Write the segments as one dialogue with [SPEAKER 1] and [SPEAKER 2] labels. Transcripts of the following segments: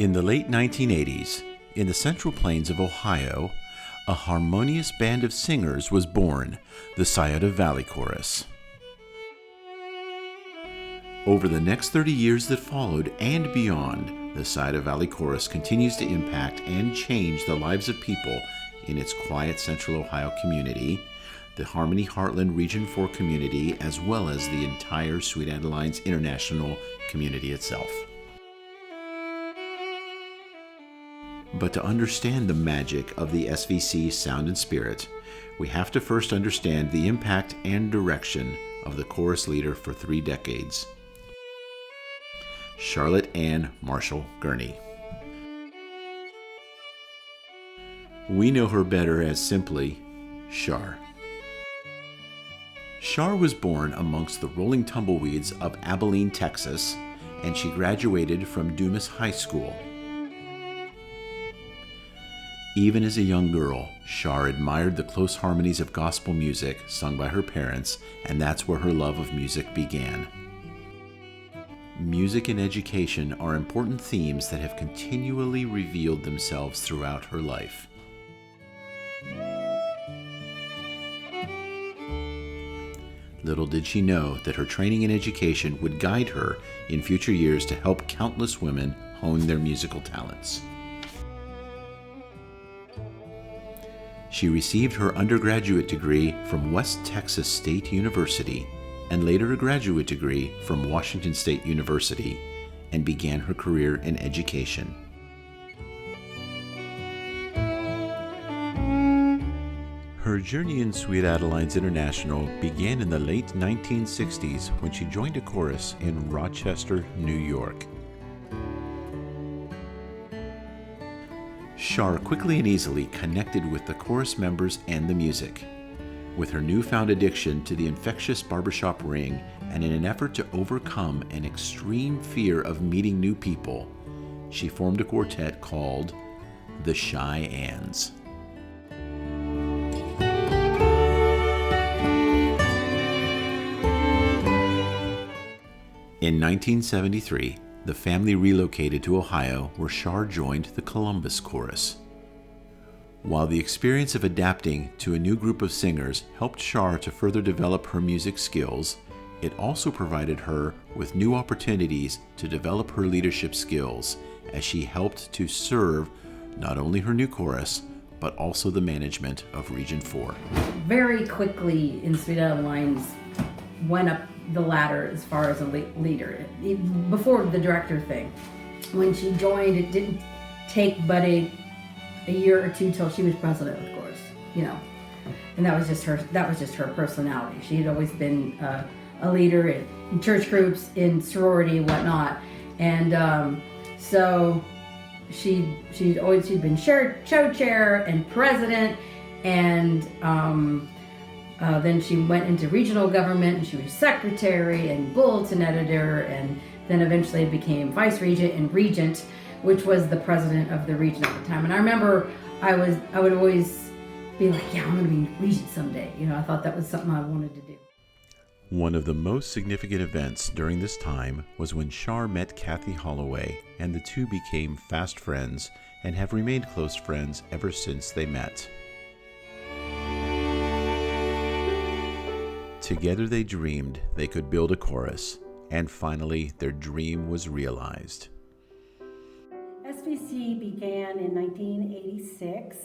[SPEAKER 1] In the late 1980s, in the Central Plains of Ohio, a harmonious band of singers was born, the Scioto Valley Chorus. Over the next 30 years that followed and beyond, the Scioto Valley Chorus continues to impact and change the lives of people in its quiet Central Ohio community, the Harmony Heartland Region 4 community, as well as the entire Sweet Adelines International community itself. But to understand the magic of the SVC sound and spirit, we have to first understand the impact and direction of the chorus leader for 3 decades, Charlotte Ann Marshall Gurney. We know her better as simply Char. Char was born amongst the rolling tumbleweeds of Abilene, Texas, and she graduated from Dumas High School. Even as a young girl, Char admired the close harmonies of gospel music sung by her parents, and that's where her love of music began. Music and education are important themes that have continually revealed themselves throughout her life. Little did she know that her training and education would guide her in future years to help countless women hone their musical talents. She received her undergraduate degree from West Texas State University and later a graduate degree from Washington State University, and began her career in education. Her journey in Sweet Adelines International began in the late 1960s when she joined a chorus in Rochester, New York. Char quickly and easily connected with the chorus members and the music. With her newfound addiction to the infectious barbershop ring and in an effort to overcome an extreme fear of meeting new people, she formed a quartet called the Shy Anns. In 1973, the family relocated to Ohio, where Char joined the Columbus Chorus. While the experience of adapting to a new group of singers helped Char to further develop her music skills, it also provided her with new opportunities to develop her leadership skills as she helped to serve not only her new chorus, but also the management of Region 4.
[SPEAKER 2] Very quickly in Sweet Adelines went up the ladder as far as a leader. Before the director thing, when she joined, it didn't take but a year or two till she was president, of course, and that was just her personality. She had always been a leader in church groups, in sorority, whatnot, and so she'd been show chair and president, and then she went into regional government, and she was secretary and bulletin editor, and then eventually became vice regent and regent, which was the president of the region at the time. And I remember I would always be like, yeah, I'm going to be regent someday. I thought that was something I wanted to do.
[SPEAKER 1] One of the most significant events during this time was when Char met Kathy Holloway, and the two became fast friends and have remained close friends ever since they met. Together they dreamed they could build a chorus, and finally their dream was realized.
[SPEAKER 3] SVC began in 1986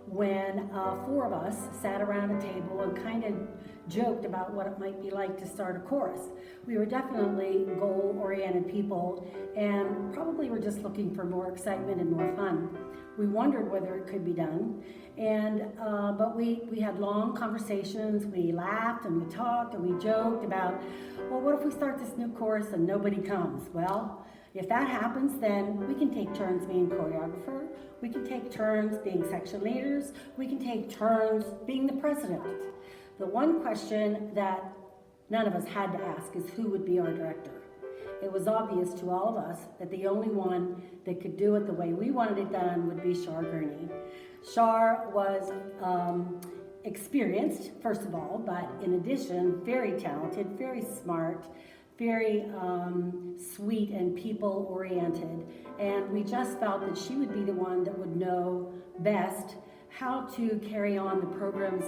[SPEAKER 3] when 4 of us sat around a table and kind of joked about what it might be like to start a chorus. We were definitely goal-oriented people and probably were just looking for more excitement and more fun. We wondered whether it could be done, but we had long conversations. We laughed and we talked and we joked about, well, what if we start this new chorus and nobody comes? Well, if that happens, then we can take turns being choreographer, we can take turns being section leaders, we can take turns being the president. The one question that none of us had to ask is who would be our director. It was obvious to all of us that the only one that could do it the way we wanted it done would be Char Gurney. Char was experienced, first of all, but in addition, very talented, very smart, very sweet and people-oriented. And we just felt that she would be the one that would know best how to carry on the programs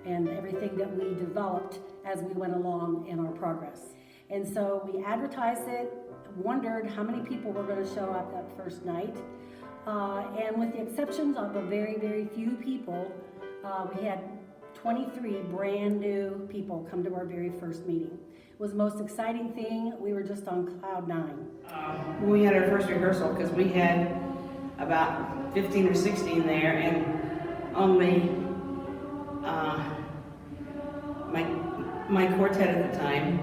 [SPEAKER 3] and everything that we developed as we went along in our progress. And so we advertised it, wondered how many people were going to show up that first night. And with the exceptions of a very, very few people, we had 23 brand new people come to our very first meeting. It was the most exciting thing. We were just on cloud nine.
[SPEAKER 4] When we had our first rehearsal, because we had about 15 or 16 there, and only my quartet at the time,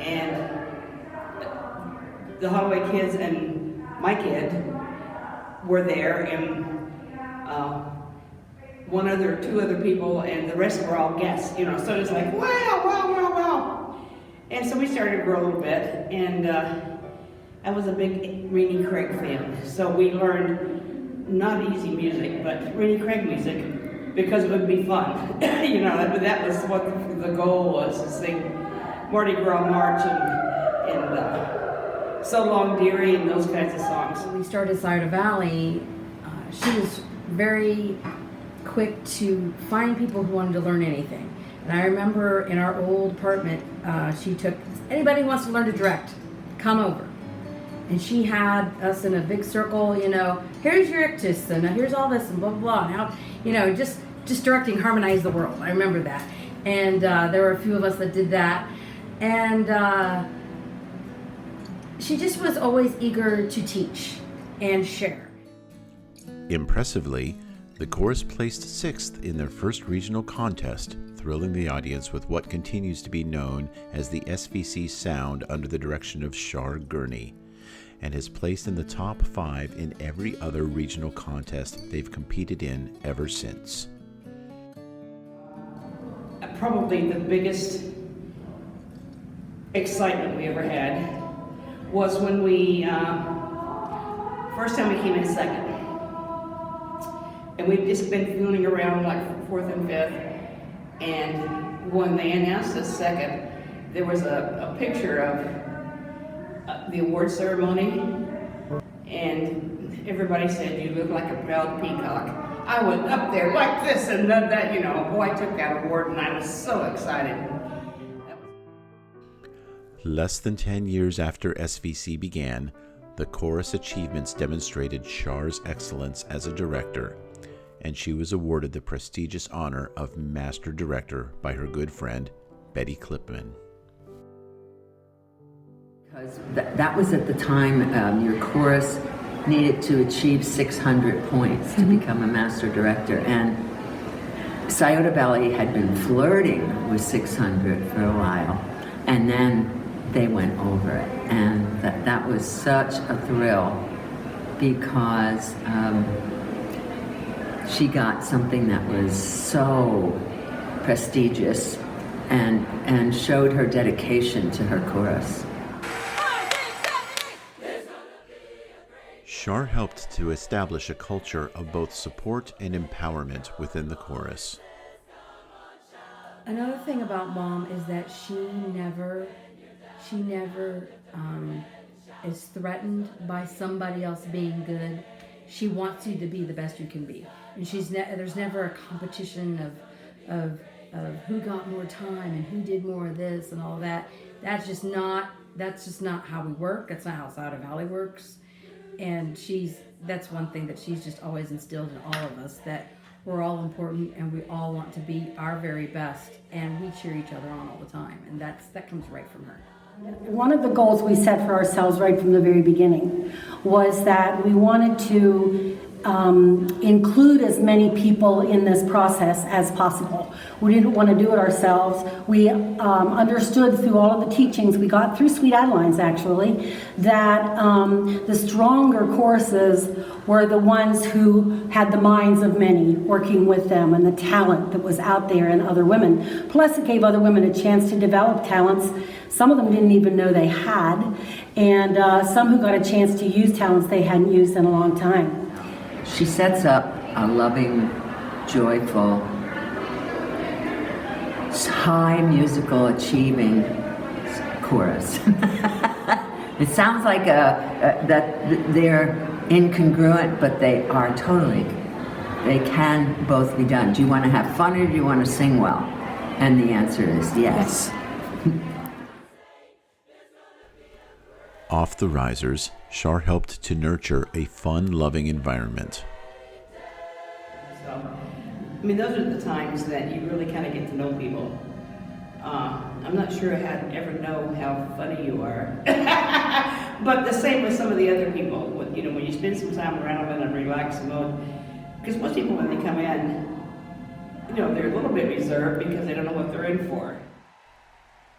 [SPEAKER 4] and the Holloway kids and my kid were there, and two other people, and the rest were all guests, you know, so it's like, wow. And so we started to grow a little bit, and I was a big Renee Craig fan, so we learned not easy music, but Renee Craig music, because it would be fun. You know, that was what the goal was, to sing Mardi Gras March and So Long Dearie and those kinds of songs.
[SPEAKER 2] When we started Scioto Valley, she was very quick to find people who wanted to learn anything. And I remember in our old apartment, she took, anybody who wants to learn to direct, come over. And she had us in a big circle, you know, here's your ictus, and here's all this, and blah, blah, blah. And how, you know, just directing Harmonize the World. I remember that. And there were a few of us that did that. And she just was always eager to teach and share.
[SPEAKER 1] Impressively, the chorus placed 6th in their first regional contest, thrilling the audience with what continues to be known as the SVC sound under the direction of Char Gurney, and has placed in the top 5 in every other regional contest they've competed in ever since.
[SPEAKER 4] Probably the biggest excitement we ever had was when we, first time we came in second. And we've just been fooling around like 4th and 5th. And when they announced us second, there was a picture of the award ceremony. And everybody said, "You look like a proud peacock." I went up there like this, and that, you know, boy, I took that award, and I was so excited.
[SPEAKER 1] Less than 10 years after SVC began, the chorus achievements demonstrated Char's excellence as a director, and she was awarded the prestigious honor of Master Director by her good friend, Betty Clipman.
[SPEAKER 5] Because that was at the time your chorus needed to achieve 600 points to become a Master Director, and Scioto Valley had been flirting with 600 for a while, and then they went over it, and that was such a thrill, because she got something that was so prestigious and showed her dedication to her chorus.
[SPEAKER 1] Char helped to establish a culture of both support and empowerment within the chorus.
[SPEAKER 2] Another thing about Mom is that she never is threatened by somebody else being good. She wants you to be the best you can be, and there's never a competition of who got more time and who did more of this and all that. That's just not how we work. That's not how Scioto Valley works. And that's one thing that she's just always instilled in all of us, that we're all important and we all want to be our very best, and we cheer each other on all the time, and that comes right from her.
[SPEAKER 3] One of the goals we set for ourselves right from the very beginning was that we wanted to include as many people in this process as possible. We didn't want to do it ourselves. We understood through all of the teachings we got through Sweet Adelines, actually, that the stronger choruses were the ones who had the minds of many working with them, and the talent that was out there in other women. Plus, it gave other women a chance to develop talents some of them didn't even know they had, and some who got a chance to use talents they hadn't used in a long time.
[SPEAKER 5] She sets up a loving, joyful, high musical achieving chorus. It sounds like that they're incongruent, but they are totally. They can both be done. Do you want to have fun or do you want to sing well? And the answer is yes.
[SPEAKER 1] Off the risers, Char helped to nurture a fun, loving environment.
[SPEAKER 4] So, I mean, those are the times that you really kind of get to know people. I'm not sure how to ever know how funny you are. But the same with some of the other people. When you spend some time around them in a relaxed mode, because most people when they come in, they're a little bit reserved because they don't know what they're in for.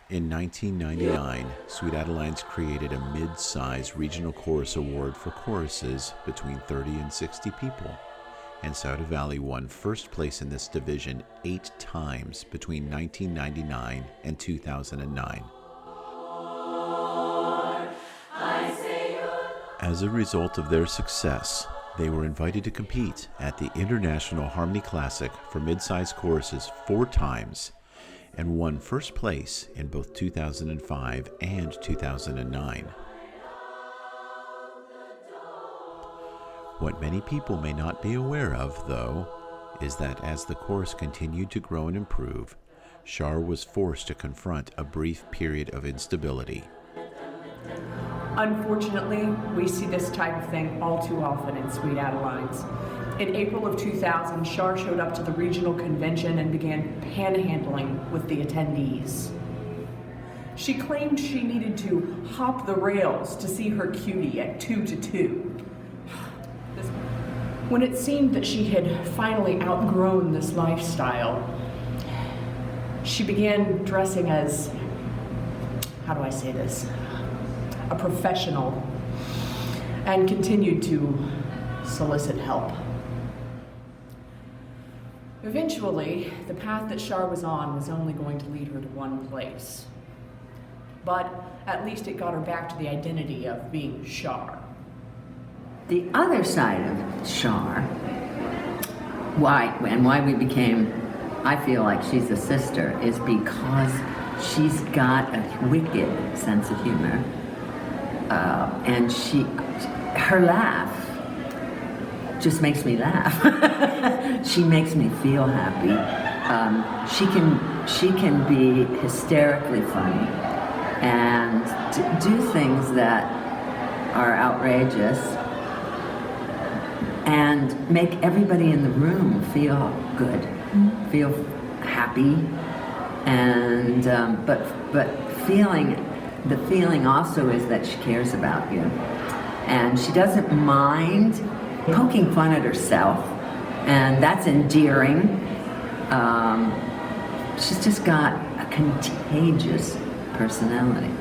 [SPEAKER 1] In 1999, Sweet Adelines created a mid-size regional chorus award for choruses between 30 and 60 people, and Scioto Valley won first place in this division 8 times between 1999 and 2009. As a result of their success, they were invited to compete at the International Harmony Classic for mid-size choruses 4 times, and won first place in both 2005 and 2009. What many people may not be aware of, though, is that as the chorus continued to grow and improve, Char was forced to confront a brief period of instability.
[SPEAKER 6] Unfortunately, we see this type of thing all too often in Sweet Adelines. In April of 2000, Char showed up to the regional convention and began panhandling with the attendees. She claimed she needed to hop the rails to see her cutie at 2-2. When it seemed that she had finally outgrown this lifestyle, she began dressing as, how do I say this, a professional, and continued to solicit help. Eventually, the path that Char was on was only going to lead her to one place. But at least it got her back to the identity of being Char.
[SPEAKER 5] The other side of Char, why we became, I feel like she's a sister, is because she's got a wicked sense of humor. And her laugh just makes me laugh. She makes me feel happy. She can be hysterically funny and do things that are outrageous and make everybody in the room feel good, feel happy, and but the feeling also is that she cares about you, and she doesn't mind poking fun at herself, and that's endearing. She's just got a contagious personality.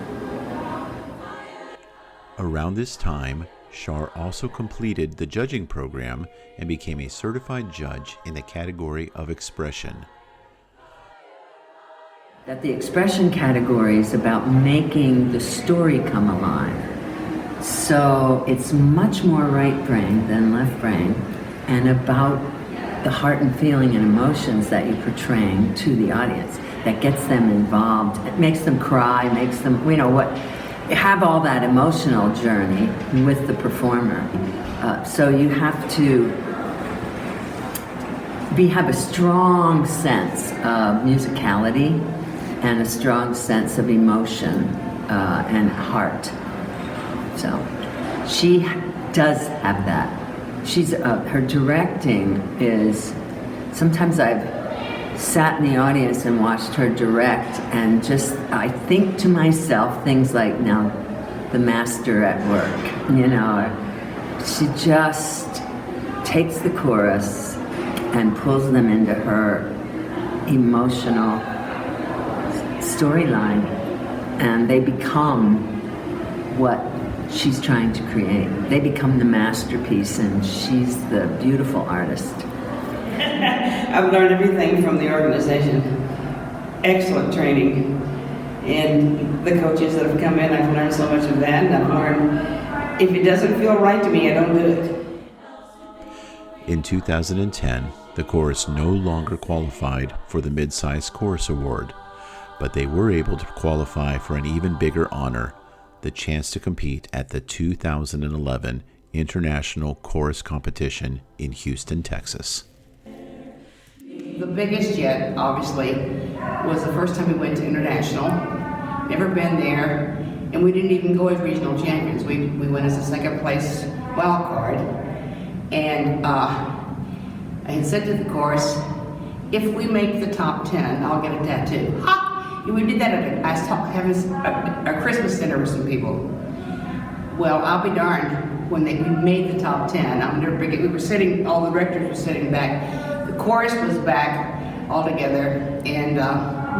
[SPEAKER 1] Around this time, Char also completed the judging program and became a certified judge in the category of expression.
[SPEAKER 5] That the expression category is about making the story come alive. So it's much more right brain than left brain, and about the heart and feeling and emotions that you're portraying to the audience. That gets them involved. It makes them cry, makes them, have all that emotional journey with the performer. So you have to have a strong sense of musicality and a strong sense of emotion and heart. So she does have that. Her directing is, sometimes I've sat in the audience and watched her direct, and just, I think to myself things like, now the master at work, she just takes the chorus and pulls them into her emotional storyline, and they become what she's trying to create. They become the masterpiece, and she's the beautiful artist.
[SPEAKER 4] I've learned everything from the organization. Excellent training. And the coaches that have come in, I've learned so much of that, and I've learned if it doesn't feel right to me, I don't do it.
[SPEAKER 1] In 2010, the chorus no longer qualified for the Mid-Size Chorus Award, but they were able to qualify for an even bigger honor, the chance to compete at the 2011 International Chorus Competition in Houston, Texas.
[SPEAKER 4] The biggest yet, obviously, was the first time we went to international. Never been there, and we didn't even go as regional champions. We went as a second place wild card, and I had said to the chorus, if we make the top 10, I'll get a tattoo. Ha! And we did that at a Christmas dinner with some people. Well, I'll be darned when we made the top 10. I'll never forget. We were sitting, all the directors were sitting back. The chorus was back all together, and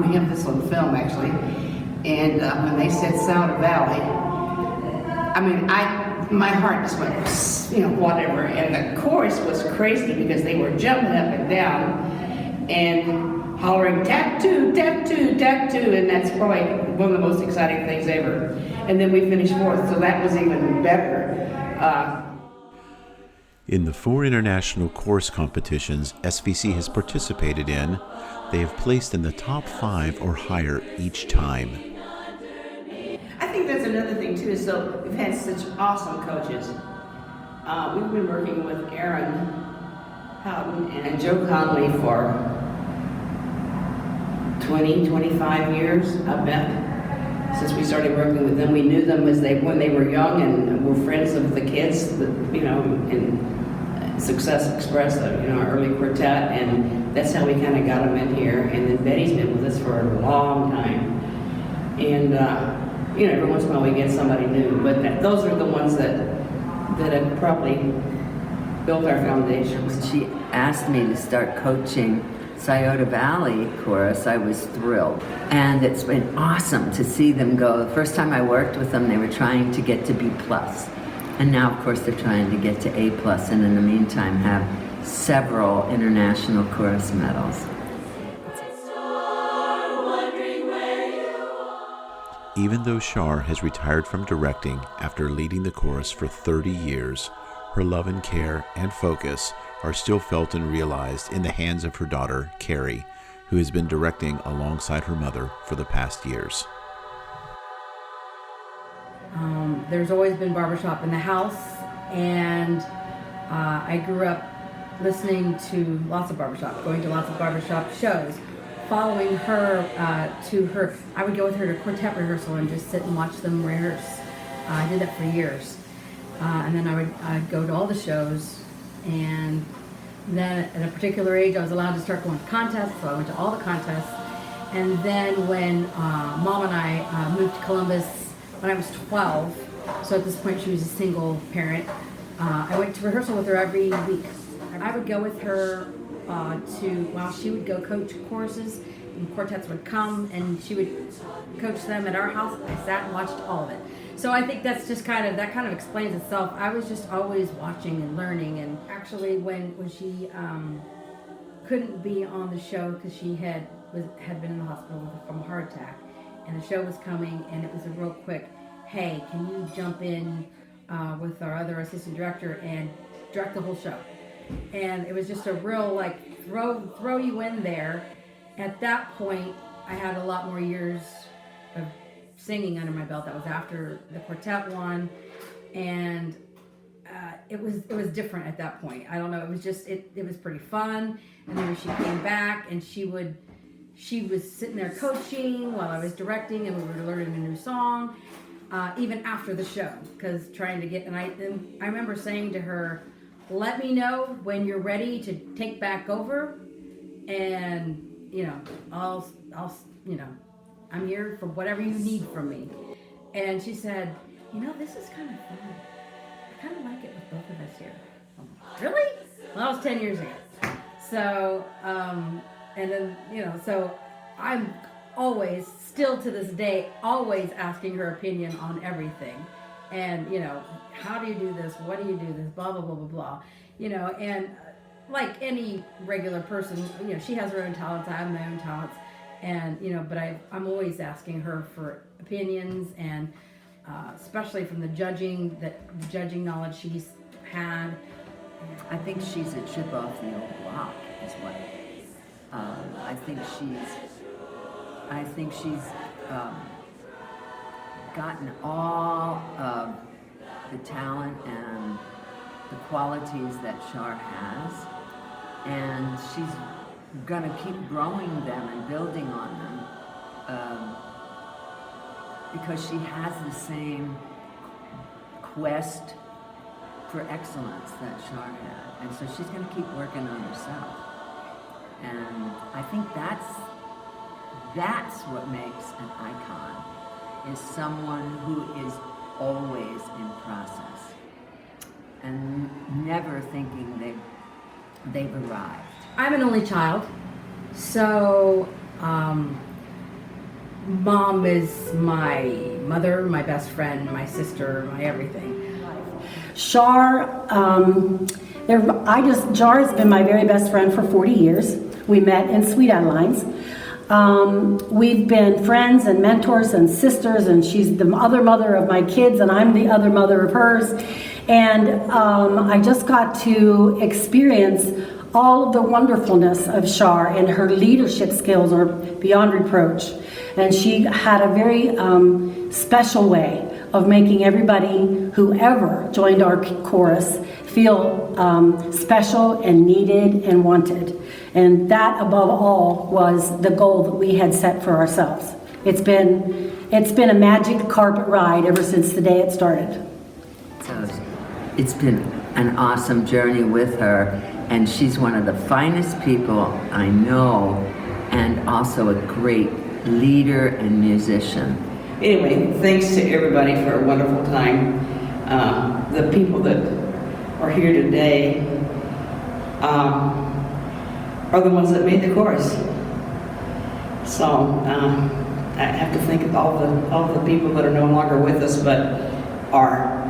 [SPEAKER 4] we have this on film actually. And when they said Sound of Valley, I mean, my heart just went, whatever. And the chorus was crazy because they were jumping up and down and hollering, tap two, tap two, tap two, and that's probably one of the most exciting things ever. And then we finished fourth, so that was even better.
[SPEAKER 1] In the 4 international chorus competitions SVC has participated in, they have placed in the top 5 or higher each time.
[SPEAKER 4] I think that's another thing too, is so we've had such awesome coaches. We've been working with Aaron Houghton and Joe Conley for 20, 25 years, I bet. Since we started working with them, we knew them when they were young, and were friends of the kids, in Success Express, our early quartet, and that's how we kind of got them in here. And then Betty's been with us for a long time, and every once in a while we get somebody new, but those are the ones that have probably built our foundation.
[SPEAKER 5] When she asked me to start coaching Scioto Valley Chorus, I was thrilled. And it's been awesome to see them go. The first time I worked with them, they were trying to get to B+. And now, of course, they're trying to get to A+, and in the meantime have several international chorus medals.
[SPEAKER 1] Even though Char has retired from directing after leading the chorus for 30 years, her love and care and focus are still felt and realized in the hands of her daughter, Carrie, who has been directing alongside her mother for the past years.
[SPEAKER 2] There's always been barbershop in the house, and I grew up listening to lots of barbershop, going to lots of barbershop shows, following her to her. I would go with her to quartet rehearsal and just sit and watch them rehearse. I did that for years. And then I'd go to all the shows, and then at a particular age I was allowed to start going to contests, so I went to all the contests. And then when Mom and I moved to Columbus when I was 12, so at this point she was a single parent, I went to rehearsal with her every week. I would go with her while she would go coach choruses, and quartets would come and she would coach them at our house. I sat and watched all of it. So I think that's just kind of explains itself. I was just always watching and learning, and actually when she couldn't be on the show because she had been in the hospital from a heart attack, and the show was coming, and it was a real quick, hey, can you jump in with our other assistant director and direct the whole show? And it was just a real throw you in there. At that point, I had a lot more years of singing under my belt. That was after the quartet one, and it was different at that point. I don't know. It was just it was pretty fun. And then she came back, and she was sitting there coaching while I was directing, and we were learning a new song, even after the show, because trying to get. And I remember saying to her, let me know when you're ready to take back over, and I'll I'm here for whatever you need from me. And she said, this is kind of fun. I kind of like it with both of us here. Really? Well, that was 10 years ago. So, and then, so I'm always, still to this day, always asking her opinion on everything. And, how do you do this? What do you do this? Blah, blah, blah, blah, blah. And like any regular person, she has her own talents, I have my own talents. And, but I'm always asking her for opinions, and especially from the judging knowledge she's had.
[SPEAKER 5] I think she's a chip off the old block, is what. I think I think she's gotten all of the talent and the qualities that Char has, and she's gonna keep growing them and building on them because she has the same quest for excellence that Char had, and so she's gonna keep working on herself. And I think that's what makes an icon, is someone who is always in process and never thinking they've arrived.
[SPEAKER 2] I'm an only child, so Mom is my mother, my best friend, my sister, my everything.
[SPEAKER 3] Char, Char has been my very best friend for 40 years. We met in Sweet Adelines. We've been friends and mentors and sisters, and she's the other mother of my kids, and I'm the other mother of hers. And I just got to experience all of the wonderfulness of Char, and her leadership skills are beyond reproach. And she had a very special way of making everybody who ever joined our chorus feel special and needed and wanted. And that, above all, was the goal that we had set for ourselves. It's been a magic carpet ride ever since the day it started.
[SPEAKER 5] So it's been an awesome journey with her, and she's one of the finest people I know, and also a great leader and musician.
[SPEAKER 4] Anyway, thanks to everybody for a wonderful time. The people that are here today are the ones that made the chorus. So I have to think of all the people that are no longer with us, but are.